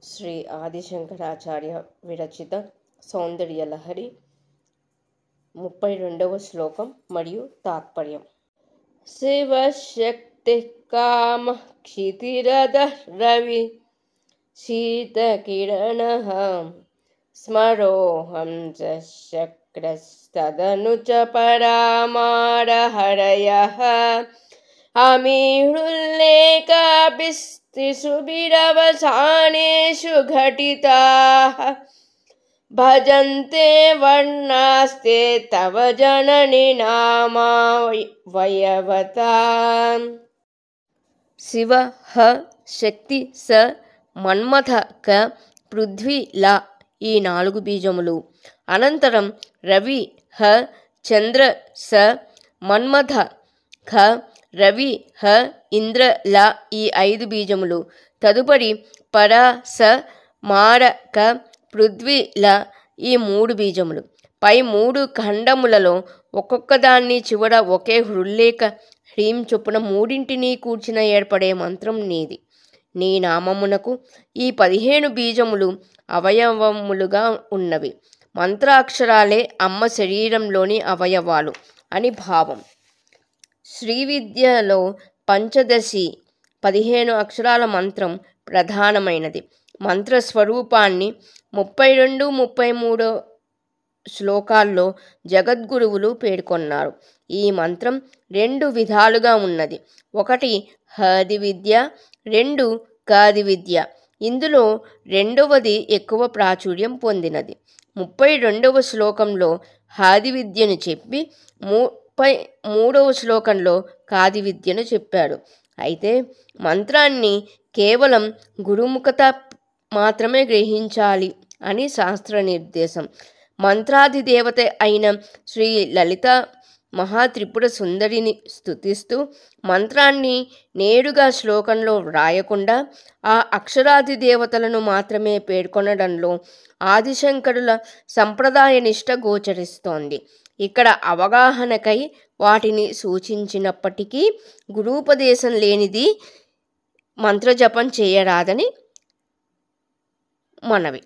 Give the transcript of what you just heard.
శ్రీ ఆదిశంకరాచార్య విరచిత సౌందర్యలహరి 32వ శ్లోకం మరియు తాత్పర్యం. శివశక్తి కామ క్షితిరద రవి శీతకిరణః స్మరోహం చక్రస్తదను చ పరామారహరయః అమీహృల్లేకాభిస్తిసుభిరవసానేషు ఘటితాః భజంతే వర్ణాస్తే తవ జనని నామావయవతా. శివ హ శక్తి స మన్మథ క పృథ్వీ ల ఈ 4 బీజములు. అనంతరం రవి హ చంద్ర స మన్మథ ఖ రవి హ ఇంద్ర ల ఈ 5 బీజములు. తదుపరి పర స మార క పృథ్వీ ల ఈ 3 బీజములు. పై 3 ఖండములలో ఒక్కొక్క దాన్ని చివర ఒకే హృల్లేఖ హ్రీం చొప్పున 3 కూర్చిన ఏర్పడే మంత్రం నీది. నీ నామమునకు ఈ 15 బీజములు అవయవములుగా ఉన్నవి. మంత్రాక్షరాలే అమ్మ శరీరంలోని అవయవాలు అని భావం. శ్రీవిద్యలో పంచదశి 15 అక్షరాల మంత్రం ప్రధానమైనది. మంత్రస్వరూపాన్ని 32, 33 శ్లోకాల్లో జగద్గురువులు పేర్కొన్నారు. ఈ మంత్రం 2 విధాలుగా ఉన్నది. ఒకటి హది విద్య, 2 కాది విద్య. ఇందులో రెండవది ఎక్కువ ప్రాచుర్యం పొందినది. 32వ శ్లోకంలో హాది విద్యను చెప్పి 33వ శ్లోకంలో కాది విద్యను చెప్పాడు. అయితే మంత్రాన్ని కేవలం గురుముఖత మాత్రమే గ్రహించాలి అని శాస్త్ర నిర్దేశం. మంత్రాధిదేవత అయిన శ్రీ లలిత మహాత్రిపుర సుందరిని స్తుతిస్తూ మంత్రాన్ని నేరుగా శ్లోకంలో వ్రాయకుండా ఆ అక్షరాధిదేవతలను మాత్రమే పేర్కొనడంలో ఆదిశంకరుల సంప్రదాయ నిష్ట గోచరిస్తోంది. ఇక్కడ అవగాహనకై వాటిని సూచించినప్పటికీ గురూపదేశం లేనిది మంత్రజపం చేయరాదని మనవి.